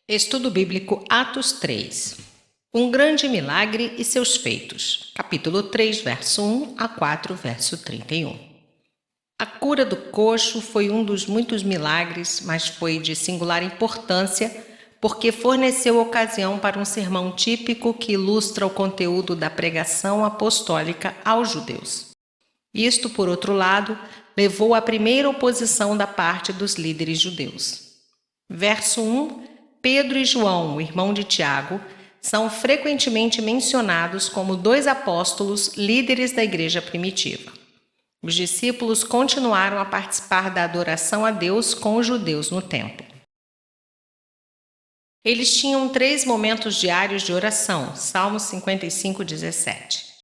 Estudo Bíblico Atos 3. Um grande milagre e seus feitos. Capítulo 3, verso 1 a 4, verso 31. A cura do coxo foi um dos muitos milagres, mas foi de singular importância porque forneceu ocasião para um sermão típico que ilustra o conteúdo da pregação apostólica aos judeus. Isto, por outro lado, levou à primeira oposição da parte dos líderes judeus. Verso 1. Pedro e João, o irmão de Tiago, são frequentemente mencionados como dois apóstolos líderes da igreja primitiva. Os discípulos continuaram a participar da adoração a Deus com os judeus no templo. Eles tinham 3 momentos diários de oração, Salmo 55, 17.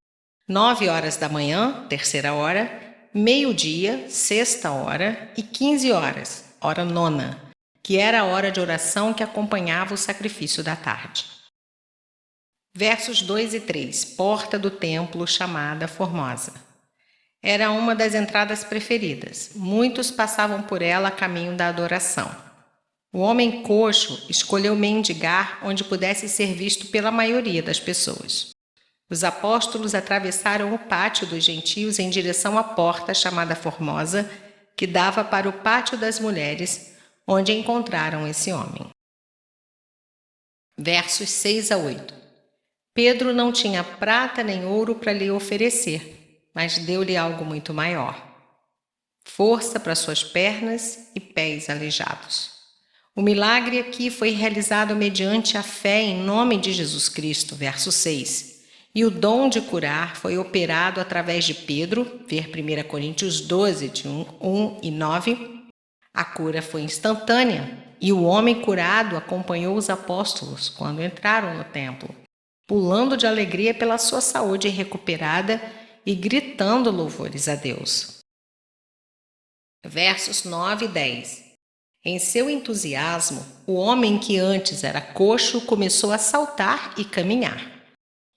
9 horas da manhã, terceira hora, meio-dia, sexta hora e 15 horas, hora nona, que era a hora de oração que acompanhava o sacrifício da tarde. Versos 2 e 3, porta do templo chamada Formosa. Era uma das entradas preferidas. Muitos passavam por ela a caminho da adoração. O homem coxo escolheu mendigar onde pudesse ser visto pela maioria das pessoas. Os apóstolos atravessaram o pátio dos gentios em direção à porta chamada Formosa, que dava para o pátio das mulheres, onde encontraram esse homem. Versos 6 a 8. Pedro não tinha prata nem ouro para lhe oferecer, mas deu-lhe algo muito maior: força para suas pernas e pés aleijados. O milagre aqui foi realizado mediante a fé em nome de Jesus Cristo, verso 6. E o dom de curar foi operado através de Pedro, ver 1 Coríntios 12, de 1 e 9. A cura foi instantânea e o homem curado acompanhou os apóstolos quando entraram no templo, pulando de alegria pela sua saúde recuperada e gritando louvores a Deus. Versos 9 e 10. Em seu entusiasmo, o homem que antes era coxo começou a saltar e caminhar.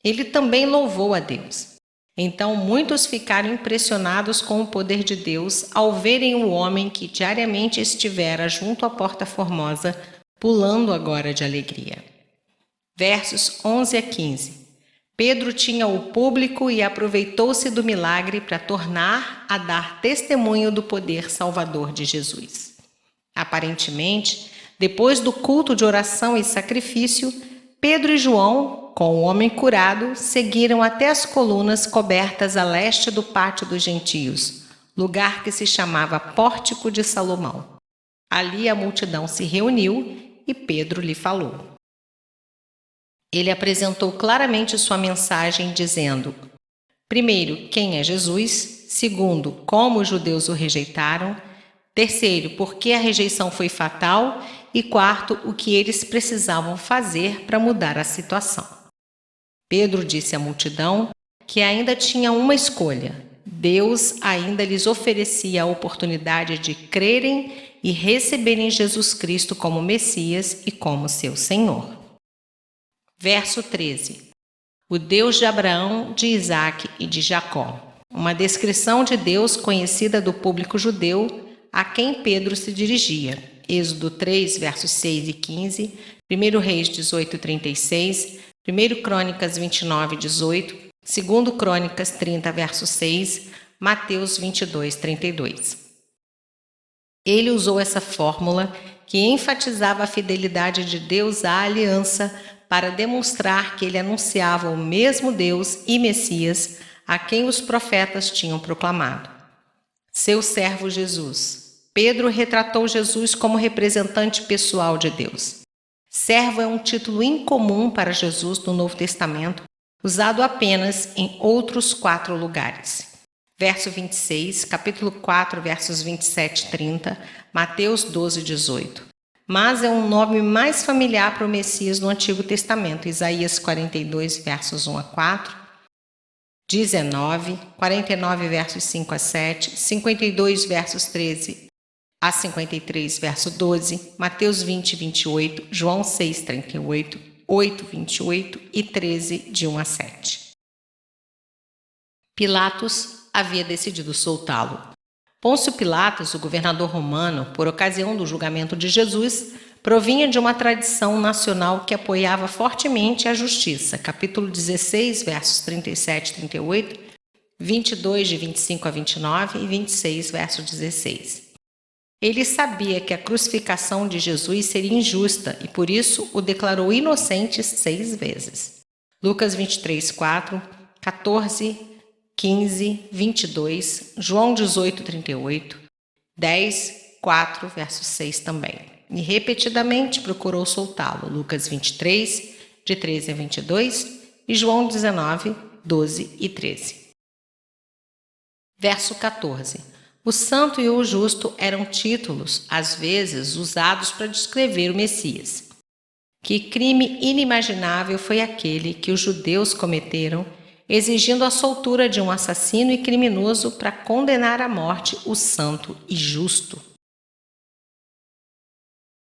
Ele também louvou a Deus. Então muitos ficaram impressionados com o poder de Deus ao verem o homem que diariamente estivera junto à porta formosa, pulando agora de alegria. Versos 11 a 15. Pedro tinha o público e aproveitou-se do milagre para tornar a dar testemunho do poder salvador de Jesus. Aparentemente, depois do culto de oração e sacrifício, Pedro e João, com o homem curado, seguiram até as colunas cobertas a leste do pátio dos gentios, lugar que se chamava Pórtico de Salomão. Ali a multidão se reuniu e Pedro lhe falou. Ele apresentou claramente sua mensagem, dizendo: primeiro, quem é Jesus; segundo, como os judeus o rejeitaram; terceiro, por que a rejeição foi fatal; e quarto, o que eles precisavam fazer para mudar a situação. Pedro disse à multidão que ainda tinha uma escolha. Deus ainda lhes oferecia a oportunidade de crerem e receberem Jesus Cristo como Messias e como seu Senhor. Verso 13. O Deus de Abraão, de Isaque e de Jacó. Uma descrição de Deus conhecida do público judeu a quem Pedro se dirigia. Êxodo 3, versos 6 e 15, 1 Reis 18, 36, 1 Crônicas 29, 18, 2 Crônicas 30, verso 6, Mateus 22, 32. Ele usou essa fórmula que enfatizava a fidelidade de Deus à aliança para demonstrar que ele anunciava o mesmo Deus e Messias a quem os profetas tinham proclamado. Seu servo Jesus. Pedro retratou Jesus como representante pessoal de Deus. Servo é um título incomum para Jesus no Novo Testamento, usado apenas em outros 4 lugares. Verso 26, capítulo 4, versos 27 e 30, Mateus 12, 18. Mas é um nome mais familiar para o Messias no Antigo Testamento, Isaías 42, versos 1 a 4, 19, 49, versos 5 a 7, 52, versos 13 a 53, verso 12, Mateus 20, 28, João 6, 38, 8, 28 e 13, de 1 a 7. Pilatos havia decidido soltá-lo. Pôncio Pilatos, o governador romano, por ocasião do julgamento de Jesus, provinha de uma tradição nacional que apoiava fortemente a justiça. Capítulo 16, versos 37 e 38, 22, de 25 a 29 e 26, verso 16. Ele sabia que a crucificação de Jesus seria injusta e, por isso, o declarou inocente 6 vezes. Lucas 23, 4, 14, 15, 22, João 18, 38, 10, 4, verso 6 também. E repetidamente procurou soltá-lo. Lucas 23, de 13 a 22 e João 19, 12 e 13. Verso 14. O santo e o justo eram títulos, às vezes, usados para descrever o Messias. Que crime inimaginável foi aquele que os judeus cometeram, exigindo a soltura de um assassino e criminoso para condenar à morte o santo e justo.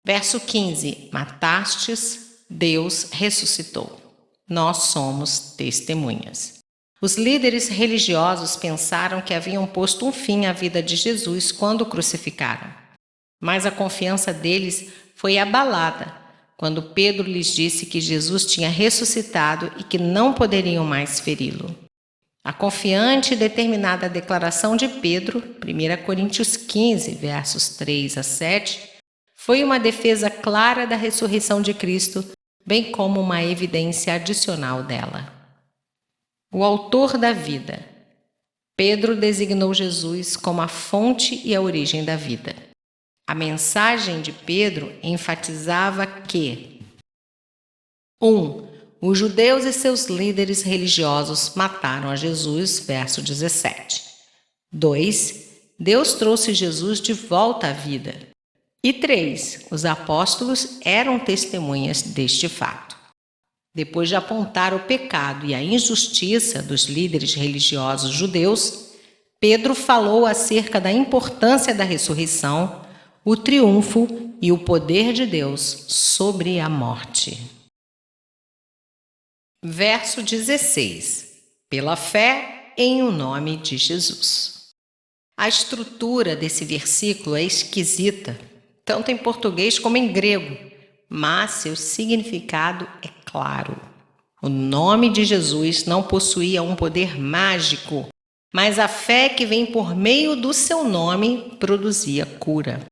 Verso 15. Matastes, Deus ressuscitou. Nós somos testemunhas. Os líderes religiosos pensaram que haviam posto um fim à vida de Jesus quando o crucificaram. Mas a confiança deles foi abalada quando Pedro lhes disse que Jesus tinha ressuscitado e que não poderiam mais feri-lo. A confiante e determinada declaração de Pedro, 1 Coríntios 15, versos 3 a 7, foi uma defesa clara da ressurreição de Cristo, bem como uma evidência adicional dela. O autor da vida. Pedro designou Jesus como a fonte e a origem da vida. A mensagem de Pedro enfatizava que 1. Os judeus e seus líderes religiosos mataram a Jesus, verso 17. 2. Deus trouxe Jesus de volta à vida. E 3. Os apóstolos eram testemunhas deste fato. Depois de apontar o pecado e a injustiça dos líderes religiosos judeus, Pedro falou acerca da importância da ressurreição, o triunfo e o poder de Deus sobre a morte. Verso 16. Pela fé em o nome de Jesus. A estrutura desse versículo é esquisita, tanto em português como em grego, mas seu significado é claro. O nome de Jesus não possuía um poder mágico, mas a fé que vem por meio do seu nome produzia cura.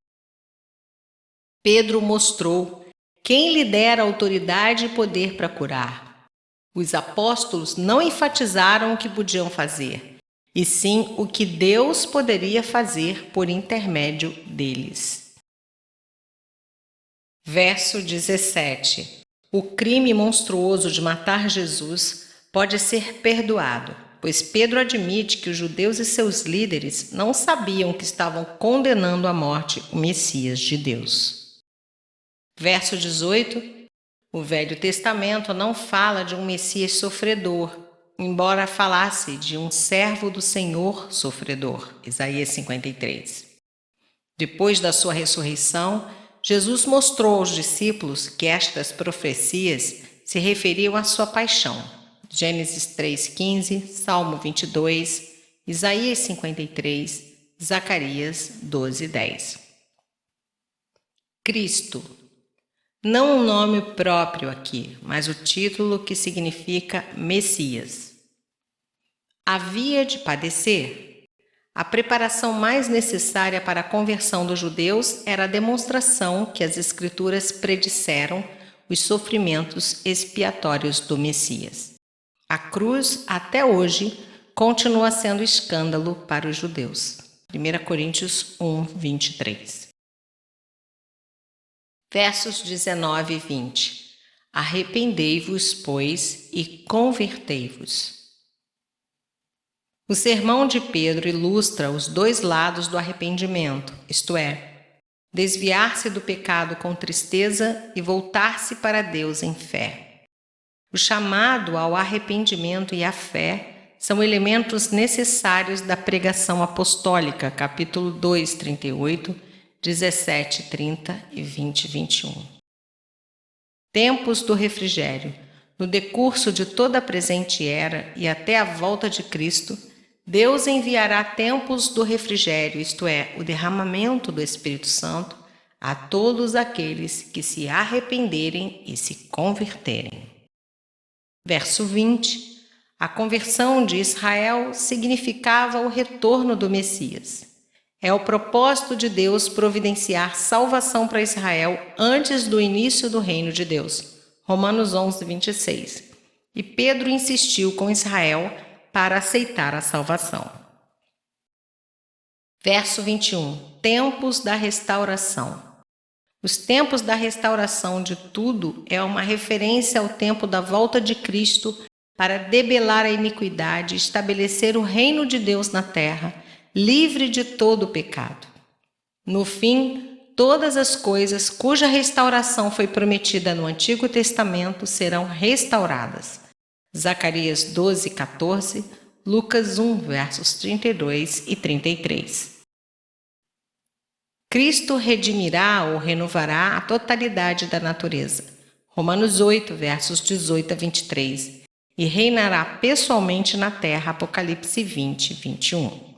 Pedro mostrou quem lhe dera autoridade e poder para curar. Os apóstolos não enfatizaram o que podiam fazer, e sim o que Deus poderia fazer por intermédio deles. Verso 17. O crime monstruoso de matar Jesus pode ser perdoado, pois Pedro admite que os judeus e seus líderes não sabiam que estavam condenando à morte o Messias de Deus. Verso 18. O Velho Testamento não fala de um Messias sofredor, embora falasse de um servo do Senhor sofredor. Isaías 53. Depois da sua ressurreição, Jesus mostrou aos discípulos que estas profecias se referiam à sua paixão. Gênesis 3,15, Salmo 22, Isaías 53, Zacarias 12:10. Cristo. Não um nome próprio aqui, mas o título que significa Messias. Havia de padecer. A preparação mais necessária para a conversão dos judeus era a demonstração que as Escrituras predisseram os sofrimentos expiatórios do Messias. A cruz, até hoje, continua sendo escândalo para os judeus. 1 Coríntios 1, 23. Versos 19 e 20. Arrependei-vos, pois, e convertei-vos. O sermão de Pedro ilustra os dois lados do arrependimento, isto é, desviar-se do pecado com tristeza e voltar-se para Deus em fé. O chamado ao arrependimento e à fé são elementos necessários da pregação apostólica, capítulo 2, 38, 17, 30 e 20, 21. Tempos do refrigério. No decurso de toda a presente era e até a volta de Cristo, Deus enviará tempos do refrigério, isto é, o derramamento do Espírito Santo, a todos aqueles que se arrependerem e se converterem. Verso 20. A conversão de Israel significava o retorno do Messias. É o propósito de Deus providenciar salvação para Israel antes do início do reino de Deus. Romanos 11, 26. E Pedro insistiu com Israel para aceitar a salvação. Verso 21. Tempos da restauração. Os tempos da restauração de tudo é uma referência ao tempo da volta de Cristo para debelar a iniquidade e estabelecer o reino de Deus na terra, livre de todo o pecado. No fim, todas as coisas cuja restauração foi prometida no Antigo Testamento serão restauradas. Zacarias 12, 14, Lucas 1, versos 32 e 33. Cristo redimirá ou renovará a totalidade da natureza. Romanos 8, versos 18 a 23. E reinará pessoalmente na terra. Apocalipse 20, 21.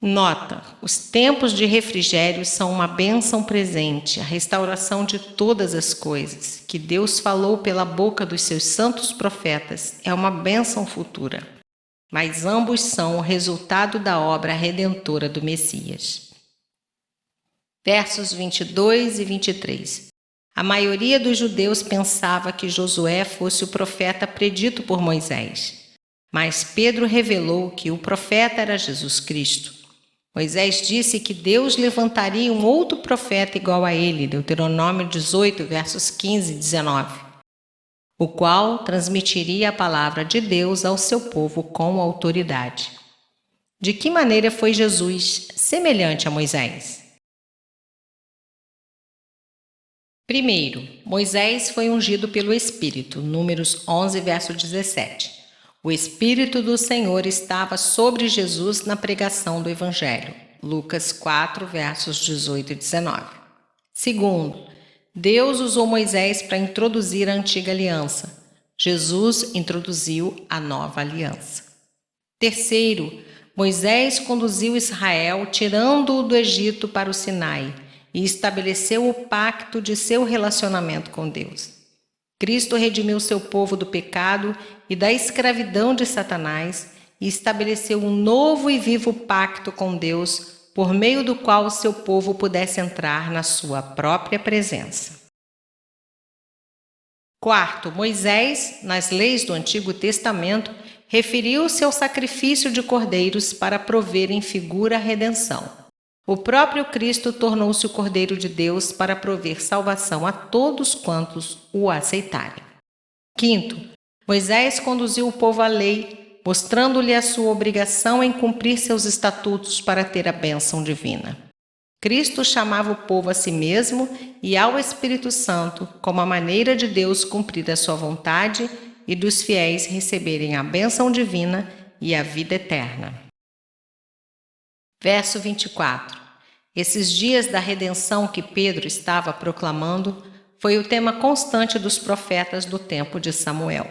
Nota: os tempos de refrigério são uma bênção presente, a restauração de todas as coisas, que Deus falou pela boca dos seus santos profetas, é uma bênção futura. Mas ambos são o resultado da obra redentora do Messias. Versos 22 e 23. A maioria dos judeus pensava que Josué fosse o profeta predito por Moisés, mas Pedro revelou que o profeta era Jesus Cristo. Moisés disse que Deus levantaria um outro profeta igual a ele, Deuteronômio 18, versos 15 e 19. O qual transmitiria a palavra de Deus ao seu povo com autoridade. De que maneira foi Jesus semelhante a Moisés? Primeiro, Moisés foi ungido pelo Espírito, Números 11, verso 17. O Espírito do Senhor estava sobre Jesus na pregação do Evangelho, Lucas 4, versos 18 e 19. Segundo, Deus usou Moisés para introduzir a antiga aliança. Jesus introduziu a nova aliança. Terceiro, Moisés conduziu Israel, tirando-o do Egito para o Sinai, e estabeleceu o pacto de seu relacionamento com Deus. Cristo redimiu seu povo do pecado e da escravidão de Satanás e estabeleceu um novo e vivo pacto com Deus, por meio do qual o seu povo pudesse entrar na sua própria presença. Quarto, Moisés, nas leis do Antigo Testamento, referiu-se ao sacrifício de cordeiros para prover em figura a redenção. O próprio Cristo tornou-se o Cordeiro de Deus para prover salvação a todos quantos o aceitarem. Quinto, Moisés conduziu o povo à lei, mostrando-lhe a sua obrigação em cumprir seus estatutos para ter a bênção divina. Cristo chamava o povo a si mesmo e ao Espírito Santo como a maneira de Deus cumprir a sua vontade e dos fiéis receberem a bênção divina e a vida eterna. Verso 24. Esses dias da redenção que Pedro estava proclamando foi o tema constante dos profetas do tempo de Samuel.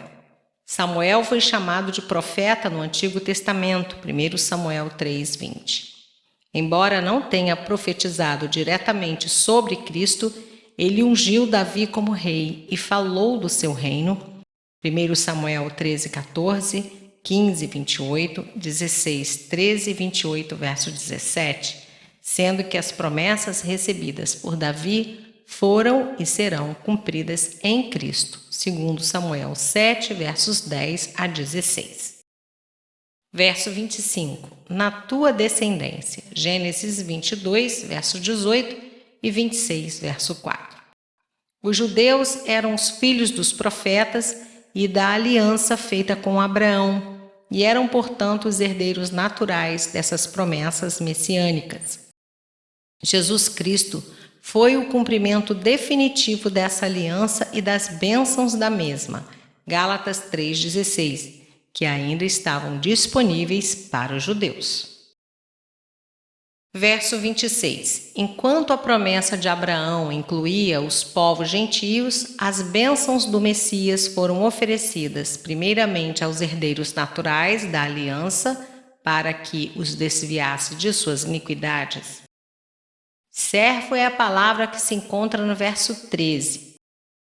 Samuel foi chamado de profeta no Antigo Testamento, 1 Samuel 3:20. Embora não tenha profetizado diretamente sobre Cristo, ele ungiu Davi como rei e falou do seu reino, 1 Samuel 13:14, 15:28, 16:13 e 28, verso 17, sendo que as promessas recebidas por Davi foram e serão cumpridas em Cristo, segundo Samuel 7, versos 10 a 16. Verso 25. Na tua descendência, Gênesis 22, verso 18 e 26, verso 4. Os judeus eram os filhos dos profetas e da aliança feita com Abraão, e eram, portanto, os herdeiros naturais dessas promessas messiânicas. Jesus Cristo foi o cumprimento definitivo dessa aliança e das bênçãos da mesma, Gálatas 3,16, que ainda estavam disponíveis para os judeus. Verso 26. Enquanto a promessa de Abraão incluía os povos gentios, as bênçãos do Messias foram oferecidas primeiramente aos herdeiros naturais da aliança para que os desviasse de suas iniquidades. Servo é a palavra que se encontra no verso 13.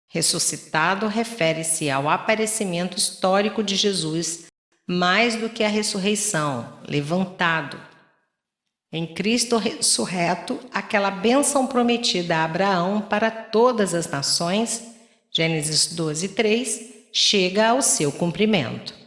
Ressuscitado refere-se ao aparecimento histórico de Jesus, mais do que a ressurreição, levantado. Em Cristo ressurreto, aquela bênção prometida a Abraão para todas as nações, Gênesis 12:3, chega ao seu cumprimento.